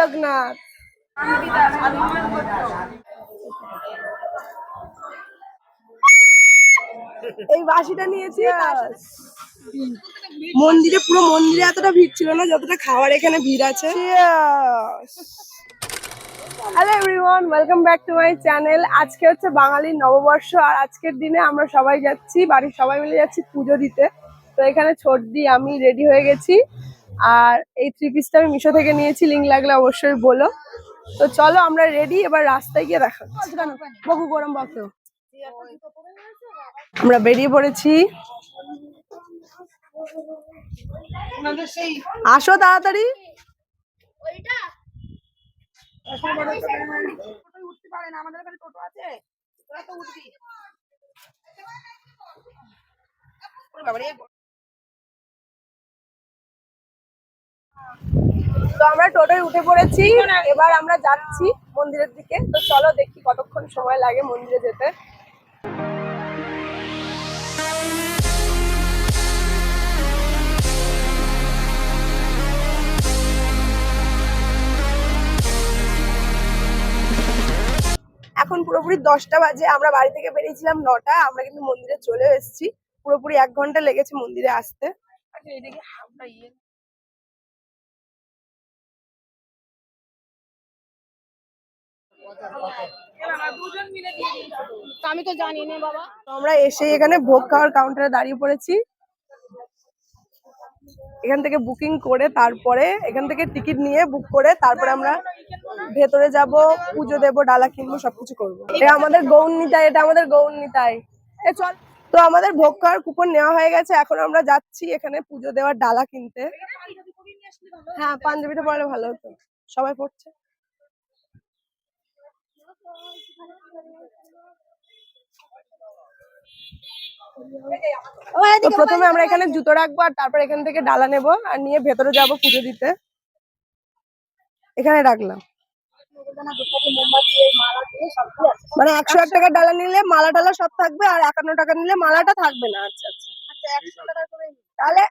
লোকনাথ। এই বাসিটা নিয়েছি। মন্দিরে পুরো মন্দিরে এতটা ভিড় ছিল না যতটা খাওয়ার এখানে ভিড় আছে। Hello everyone, welcome back to my channel. আজকে হচ্ছে বাঙালির নববর্ষ, আর আজকের দিনে আমরা সবাই যাচ্ছি, বাড়ির সবাই মিলে যাচ্ছি পুজো দিতে। তো এখানে ছোটদি আমি রেডি হয়ে গেছি, আর এই 3 পিসটা আমি মিশো থেকে নিয়েছি, লিঙ্ক লাগলে অবশ্যই বলো। তো চলো আমরা রেডি, এবার রাস্তায় গিয়ে দেখা বহু গরম বক্ত। আমরা বেরিয়ে পড়েছি, আসো তাড়াতাড়ি। উঠতে পারে না, আমাদের এখানে টোটো আছে, তোরা তো উঠবি। তো আমরা টোটোয় উঠে পড়েছি, এবার আমরা যাচ্ছি মন্দিরের দিকে। তো চলো দেখি কতক্ষণ সময় লাগে মন্দিরে যেতে। এখন পুরোপুরি 10টা বাজে, আমরা বাড়ি থেকে বেরিয়েছিলাম 9টা, আমরা কিন্তু মন্দিরে চলে এসেছি। পুরোপুরি 1 ঘন্টা লেগেছে মন্দিরে আসতে। আমি তো জানি না বাবা। তো আমরা এসে এখানে ভোগ খাওয়ার কাউন্টারে দাঁড়িয়ে পড়েছি। এখান থেকে বুকিং করে, তারপরে এখান থেকে টিকিট নিয়ে বুক করে তারপরে আমরা ভেতরে যাব, পুজো দেবো, ডালা কিনবো, সবকিছু করবো। এটা আমাদের গৌরনীতাই, এটা আমাদের গৌরনীতাই। চল। তো আমাদের ভোগ খাওয়ার কুপন নেওয়া হয়ে গেছে, এখন আমরা যাচ্ছি এখানে পুজো দেওয়ার ডালা কিনতে। হ্যাঁ, পাঞ্জাবিটা পরলে ভালো হতো, সবাই পড়ছে। তো প্রথমে আমরা এখানে জুতো রাখবো, আর তারপর এখান থেকে ডালা নেবো, আর নিয়ে ভেতরে যাব পুজো দিতে। এখানে রাখলাম, মানে 101 টাকার ডালা নিলে মালা টালা সব থাকবে, আর 51 টাকা নিলে মালাটা থাকবে না। আচ্ছা আচ্ছা, তাহলে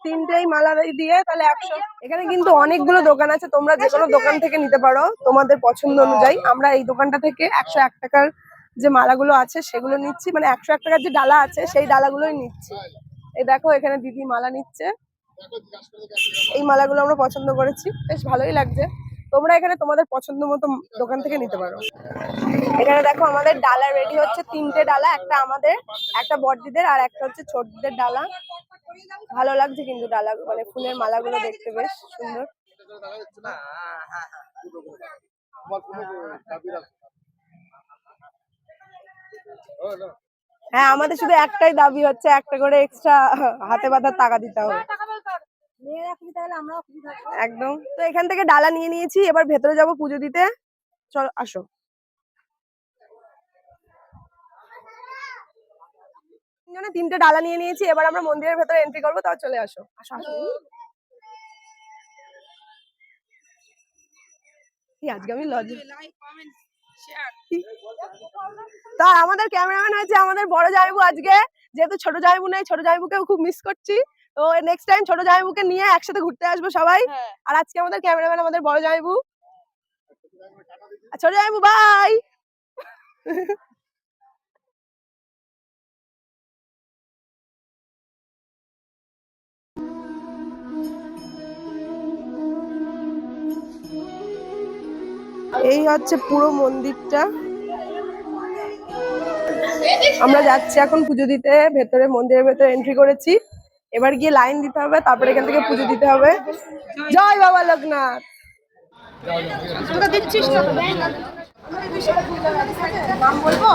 তিনটেই মালা দিয়ে তাহলে 100। এখানে কিন্তু অনেকগুলো দোকান আছে, তোমরা যে কোনো দোকান থেকে নিতে পারো তোমাদের পছন্দ অনুযায়ী। আমরা এই দোকানটা থেকে 101 টাকার যে মালাগুলো আছে সেগুলো নিচ্ছি, মানে 101 টাকার যে ডালা আছে সেই ডালাগুলোই নিচ্ছি। এই দেখো এখানে দিদি মালা নিচ্ছে, এই মালাগুলো আমরা পছন্দ করেছি, বেশ ভালোই লাগছে। তোমরা এখানে তোমাদের পছন্দ মতো দোকান থেকে নিতে পারো। এখানে দেখো আমাদের ডালা রেডি হচ্ছে, 3টে ডালা, একটা আমাদের, একটা বড়দিদের, আর একটা হচ্ছে ছোটদের ডালা। ভালো লাগছে কিন্তু ডালা, মানে ফুলের মালাগুলো দেখতে বেশ সুন্দর। হ্যাঁ, আমাদের শুধু একটাই দাবি হচ্ছে, একটা করে এক্সট্রা হাতে বাঁধার টাকা দিতে হবে একদম। তো এখান থেকে ডালা নিয়ে নিয়েছি, এবার ভেতরে যাব পুজো দিতে। চল আসো। তিনজনে 3টে ডালা নিয়ে নিয়েছি, এবার আমরা মন্দিরের ভেতরে এন্ট্রি করবো, তাও চলে আসো। আসো আসো। আজকে আমি লজ, তা আমাদের ক্যামেরাম্যান হয়েছে আমাদের বড় জামাইবু আজকে, যেহেতু ছোট জামাইবু নেই, ছোট জামাইবুকেও খুব মিস করছি। তো নেক্সট টাইম ছোট জামাইবুকে নিয়ে একসাথে ঘুরতে আসবো সবাই। আর আজকে আমাদের ক্যামেরাম্যান আমাদের বড় জামাইবু। ছোট জামাইবু বাই। এই হচ্ছে পুরো মন্দিরটা। আমরা যাচ্ছি এখন পুজো দিতে ভেতরে, মন্দিরের ভেতরে এন্ট্রি করেছি। এবার গিয়ে লাইন দিতে হবে, তারপরে এখান থেকে পুজো দিতে হবে। জয় বাবা লোকনাথ। নাম বলবো?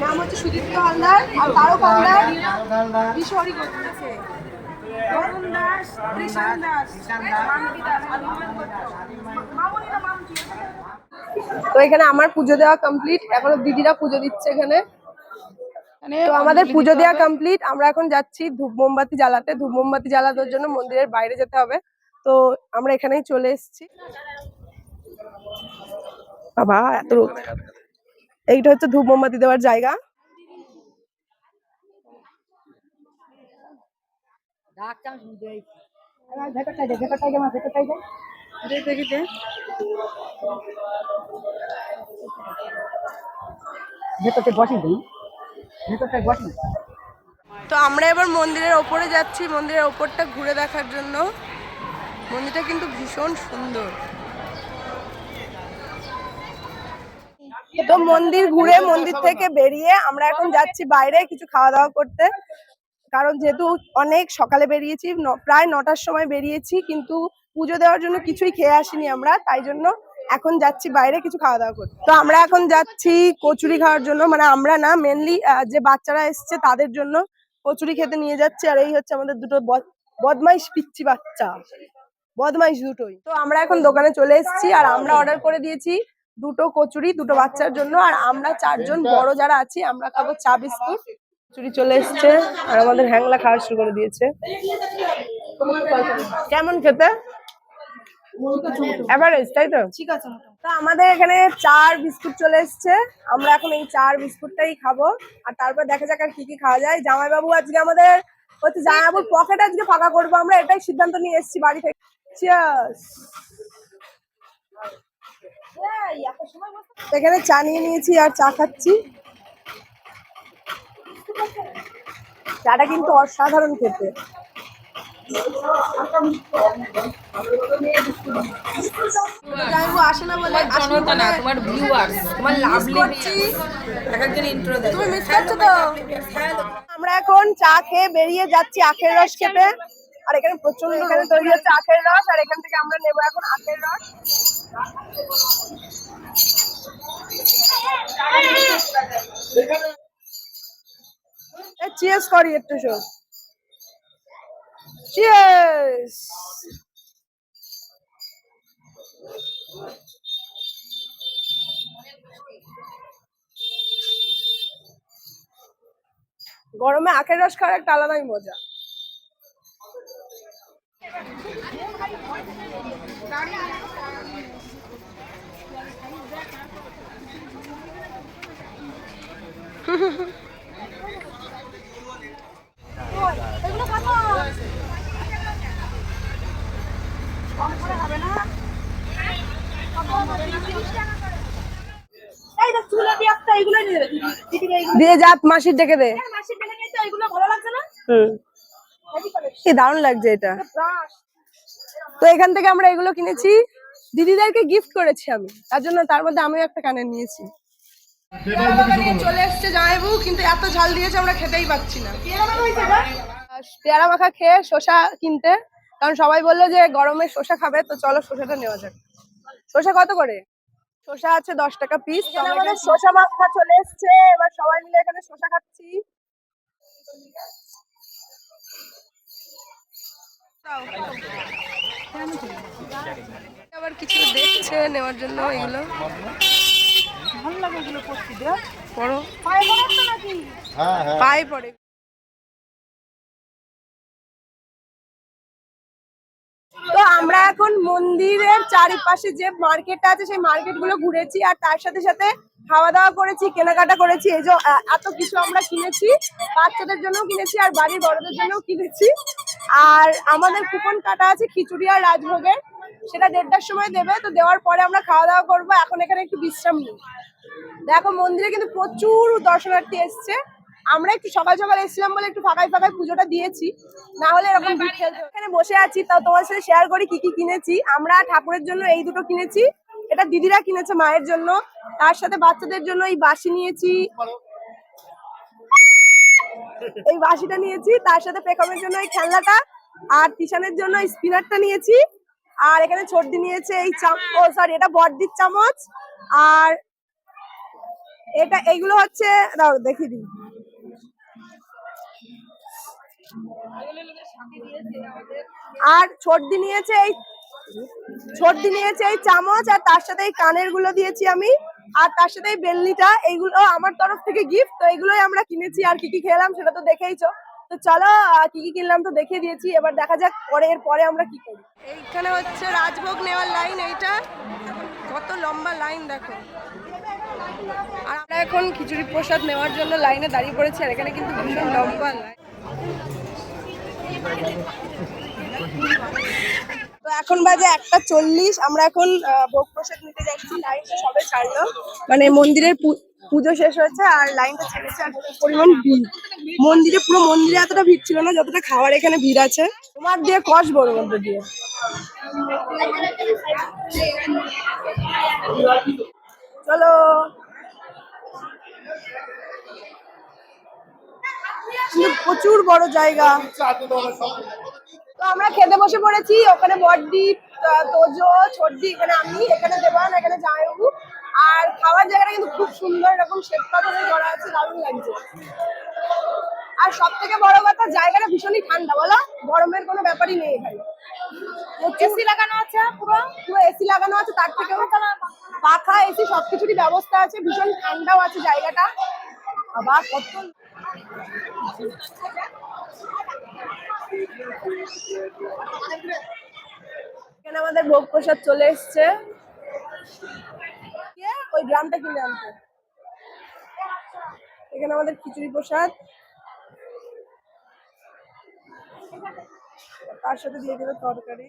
নাম হচ্ছে সুদীপ্ত হালদার, আর তারক হালদার, বিশহরি গোত্র আছে, বরুণ দাস, কৃষাণ দাস, মাম্পি দাস, তো এখানে আমার পুজো দেওয়া কমপ্লিট, এখন দিদিরা পুজো দিচ্ছে এখানে। তো আমাদের পুজো দেওয়া কমপ্লিট, আমরা এখন যাচ্ছি ধূপ মোমবাতি জ্বালাতে। ধূপ মোমবাতি জ্বালানোর জন্য মন্দিরের বাইরে যেতে হবে, তো আমরা এখানেই চলে এসেছি। বাবা এত রোদ। এইটা হচ্ছে ধূপ মোমবাতি দেওয়ার জায়গা। তো আমরা এবার মন্দিরের ওপরে যাচ্ছি, মন্দিরের ওপরটা ঘুরে দেখার জন্য। মন্দিরটা কিন্তু ভীষণ সুন্দর। তো মন্দির ঘুরে মন্দির থেকে বেরিয়ে আমরা এখন যাচ্ছি বাইরে কিছু খাওয়া দাওয়া করতে, কারণ যেহেতু অনেক সকালে বেরিয়েছি, প্রায় 9টার সময় বেরিয়েছি, কিন্তু পুজো দেওয়ার জন্য কিছুই খেয়ে আসিনি আমরা, তাই জন্য এখন যাচ্ছি বাইরে কিছু খাওয়া দাওয়া করতে। তো আমরা এখন যাচ্ছি কচুরি খাওয়ার জন্য, মানে আমরা না, মেনলি যে বাচ্চারা এসছে তাদের জন্য কচুরি খেতে নিয়ে যাচ্ছি। আর এই হচ্ছে আমাদের দুটো বদমাইশ পিচ্চি বাচ্চা, বদমাইশ দুটোই। তো আমরা এখন দোকানে চলে এসেছি আর আমরা অর্ডার করে দিয়েছি দুটো কচুরি দুটো বাচ্চার জন্য, আর আমরা 4 জন বড় যারা আছি আমরা খাবো চা বিস্কুট। কচুরি চলে এসছে আর আমাদের হ্যাংলা খাওয়া শুরু করে দিয়েছে। কেমন খেতে? এভারেজ, তাই তো? ঠিক আছে। তো আমাদের এখানে 4 বিস্কুট চলে এসছে, আমরা এখন এই 4 বিস্কুটটাই খাবো, আর তারপর দেখা যাক আর কি কি খাওয়া যায়। জামাইবাবু আজকে আমাদের হচ্ছে জামাইবাবুর পকেট আজকে ফাঁকা করবো আমরা, এটাই সিদ্ধান্ত নিয়ে এসেছি বাড়ি থেকে। চিয়ার্স। এখানে চা নিয়ে নিয়েছি আর চা খাচ্ছি। চাটা কিন্তু অসাধারণ খেতে। আসে না বলে তোমার ভিউয়ার্স, তোমার লাভলি একজন ইন্ট্রো দেয়, তুমি মিস করছো তো। আমরা এখন চা খেয়ে বেরিয়ে যাচ্ছি আখের রস খেতে, আর এখানে প্রচন্ড এখানে তৈরি হচ্ছে আখের রস, আর এখান থেকে আমরা নেবো এখন আখের রস। চিয়ার্স করি একটু, শোন। চিয়ার্স। গরমে আখের রস খাওয়ার একটা আলাদাই মজা। দিয়ে যাত মাসির ডেকে দে। কি দারুণ লাগছে এটা। তো এখান থেকে আমরা এগুলো কিনেছি, দিদিদেরকে গিফট করেছি আমি, তার জন্য তার মধ্যে আমিও একটা কানের নিয়েছি। চলে এসছে জামাইবাবু, কিন্তু এত ঝাল দিয়েছে আমরা খেতেই পাচ্ছি না। পেয়ারা মাখা খেয়ে শসা কিনতে, কারণ সবাই বললো যে গরমে শসা খাবে, তো চলো শসাটা নেওয়া যাক। শসা কত করে? শসা আছে 10 টাকা পিস। আমাদের শসা মাখা চলে এসছে, এবার সবাই মিলে এখানে শসা খাচ্ছি। আবার কিছু দেখছে নেওয়ার জন্য, এগুলো ভালো লাগে, এগুলো পড়তে দেও, পড়ো পায়ে পড়ে। তো আমরা এখন মন্দিরের চারিপাশে যে মার্কেটটা আছে সেই মার্কেট গুলো ঘুরেছি, আর তার সাথে সাথে খাওয়া দাওয়া করেছি, কেনাকাটা করেছি। এই যে এত কিছু আমরা কিনেছি, বাচ্চাদের জন্য কিনেছি আর বাড়ির বড়দের জন্য কিনেছি। আর আমাদের কুপন কাটা আছে খিচুড়ি আর রাজভোগের, সেটা 1:30টার সময় দেবে, তো দেওয়ার পরে আমরা খাওয়া দাওয়া করবো। এখন এখানে একটু বিশ্রাম নিই। দেখো মন্দিরে কিন্তু প্রচুর দর্শনার্থী এসছে, আমরা একটু সকাল সকাল এসেছিলাম বলে একটু ফাঁকায় ফাঁকায় পুজোটা দিয়েছি, না হলে এরকম এখানে বসে আছি। তাও তোমার সাথে শেয়ার করি কি কি কিনেছি। আমরা ঠাকুরের জন্য এই দুটো কিনেছি, এটা দিদিরা কিনেছে মায়ের জন্য, তার সাথে বাচ্চাদের জন্য এই বাঁশি নিয়েছি, এই বাঁশিটা নিয়েছি, তার সাথে পেখমের জন্য এই খেলনাটা, আর তিশানের জন্য এই স্পিনারটা নিয়েছি, আর এখানে ছোটদি নিয়েছে এই এটা বড়দির চামচ, আর এটা এইগুলো হচ্ছে দাও দেখিয়ে দিই, আর ছোটদি নিয়েছে এই চামচ, আর তার সাথে এই কানের গুলো দিয়েছি আমি, আর তার সাথে এই বেলনিটা, এইগুলো আমার তরফ থেকে গিফট। তো এইগুলোই আমরা কিনেছি, আর কি কি খেলাম সেটা তো দেখেইছো। তো চলো কি কি কিনলাম তো দেখিয়ে দিয়েছি, এবার দেখা যাক পরে আমরা কি করি। এইখানে হচ্ছে রাজভোগ নেওয়ার লাইন, এইটা কত লম্বা লাইন দেখো। আর আমরা এখন খিচুড়ি প্রসাদ নেওয়ার জন্য লাইনে দাঁড়িয়ে পড়েছি, আর এখানে কিন্তু ভীষণ লম্বা লাইন। তো এখন বাজে 1:40, আমরা এখন ভোগ প্রসাদ নিতে যাচ্ছি। লাইনটা সবে ছাড়লো, মানে মন্দিরের পুজো শেষ হয়েছে আর লাইনটা ছেড়েছে। আর কি পরিমাণ ভিড় মন্দিরে, পুরো মন্দিরে এতটা ভিড় ছিল না যতটা খাওয়ার এখানে ভিড় আছে। তোমার দিয়ে কষবো ওর মধ্যে দিয়ে। চলো, প্রচুর বড় জায়গা। তো আমরা খেতে বসে পড়েছি। ওখানে বড়দীপ, তোজো, ছোটদি, এখানে আমি, এখানে দেবান, এখানে জামাইবাবু। আর খাওয়ার জায়গাটা কিন্তু খুব সুন্দর, এরকম শ্বেত পাথরে করা আছে, দারুণ লাগছে। আর সব থেকে বড় কথা, জায়গাটা ভীষণই ঠান্ডা, বলো, গরমের কোনো ব্যাপারই নেই এখানে। এসি লাগানো আছে, পুরো পুরো এসি লাগানো আছে, তার থেকেও পাখা, এসি সবকিছুরই ব্যবস্থা আছে। ভীষণ ঠান্ডাও আছে জায়গাটা। আবার কত এখানে আমাদের ভোগ প্রসাদ চলে এসছে। ওই গ্রামটা কিনে আনতে। এখানে আমাদের খিচুড়ি প্রসাদ, তার সাথে দিয়ে দেবে তরকারি।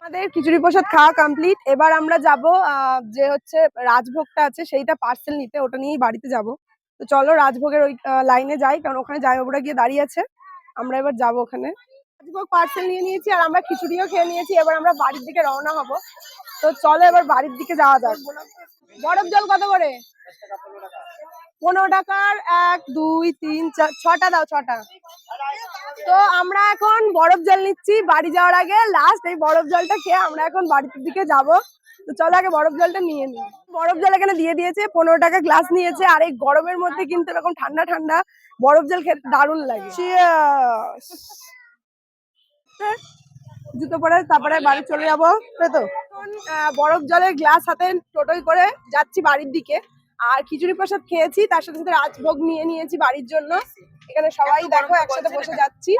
আমাদের খিচুড়ি প্রসাদ খাওয়া কমপ্লিট। এবার আমরা যাব যে হচ্ছে রাজভোগটা আছে সেইটা পার্সেল নিতে, ওটা নিয়েই বাড়িতে যাব। তো চলো রাজভোগের ওই লাইনে যাই, কারণ ওখানে জামাইবাবুরা গিয়ে দাঁড়িয়ে আছে। আমরা এবার যাব ওখানে। রাজভোগ পার্সেল নিয়ে নিয়েছি আর আমরা খিচুড়িও খেয়ে নিয়েছি। এবার আমরা বাড়ির দিকে রওনা হব। তো চলো এবার বাড়ির দিকে যাওয়া যাক। বরফ জল কত করে? 15 টাকার 1 2 3 4 6টা দাও, 6টা। তো আমরা এখন বরফ জল নিচ্ছি বাড়ি যাওয়ার আগে। লাস্ট এই বরফ জলটা খেয়ে আমরা এখন বাড়ির দিকে যাব। তো চলো আগে বরফ জলটা নিয়ে নিই। বরফ জল এখানে দিয়ে দিয়েছে, 15 টাকা গ্লাস নিয়েছে। আর এই গরমের মধ্যে কিন্তু এরকম ঠান্ডা ঠান্ডা বরফ জল খেতে দারুণ লাগে। Cheers! জুতো পরে তারপরে বাড়ি চলে যাবো, তাই তো। এখন বরফ জলের গ্লাস হাতে টোটোয় করে যাচ্ছি বাড়ির দিকে। আর খিচুড়ি প্রসাদ খেয়েছি, তার সাথে সাথে রাজভোগ নিয়ে নিয়েছি বাড়ির জন্য। এখানে সবাই দেখো একসাথে বসে যাচ্ছি।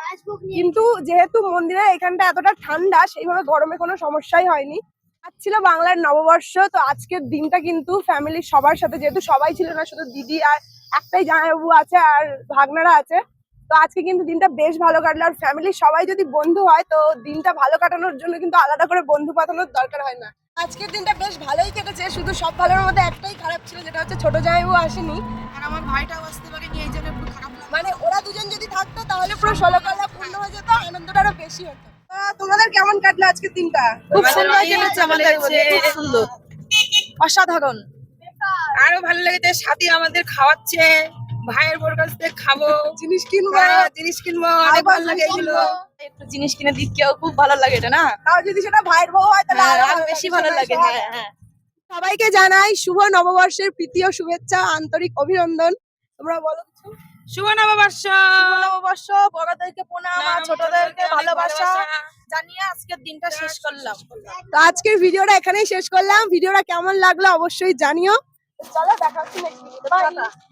কিন্তু যেহেতু মন্দিরে এখানটা এতটা ঠান্ডা, সেইভাবে গরমে কোনো সমস্যাই হয়নি। আজ ছিল বাংলার নববর্ষ। তো আজকের দিনটা কিন্তু ফ্যামিলির সবার সাথে, যেহেতু সবাই ছিল না, শুধু দিদি আর একটাই জামাইবাবু আছে আর ভাগনারা আছে। তো আজকে কিন্তু দিনটা বেশ ভালো কাটলো। আর ফ্যামিলির সবাই যদি বন্ধু হয় তো দিনটা ভালো কাটানোর জন্য কিন্তু আলাদা করে বন্ধু পাঠানোর দরকার হয় না। আজকের দিনটা বেশ ভালোই কেটেছে। শুধু সব ভালোর মধ্যে একটাই খারাপ ছিল, যেটা হচ্ছে ছোট জামাইবাবু আসেনি আর আমার ভাইটাও আসতে পারেনি। এই জন্য একটু খারাপ, মানে ওরা দুজন যদি থাকতো তাহলে পুরো 16 কলা পূর্ণ হয়ে যেত, আনন্দটা আরো বেশি হতো। তোমাদের কেমন কাটলো আজকের দিনটা? খুব সুন্দর কেটেছে আমাদের, খুব সুন্দর, অসাধারণ। আরো ভালো লেগেছে, সাথী আমাদের খাওয়াচ্ছে, ভাইয়ের বোর কাছ থেকে খাবো, জিনিস কিনবো, অনেক ভালো লাগে এগুলো। একটু জিনিস কিনে দিতেও খুব ভালো লাগে এটা, না? তাও যদি সেটা ভাইয়ের বউ হয় তাহলে আরো বেশি ভালো লাগে। হ্যাঁ হ্যাঁ। সবাইকে জানাই শুভ নববর্ষের প্রীতি ও শুভেচ্ছা, আন্তরিক অভিনন্দন। তোমরা বলো কিছু। শুভ নববর্ষ। নববর্ষ, বড়দেরকে প্রণাম আর ছোটদেরকে ভালোবাসা জানিয়ে আজকের দিনটা শেষ করলাম। তো আজকের ভিডিওটা এখানেই শেষ করলাম। ভিডিওটা কেমন লাগলো অবশ্যই জানিও। চলো দেখা হচ্ছে নেক্সট ভিডিওতে। বাই।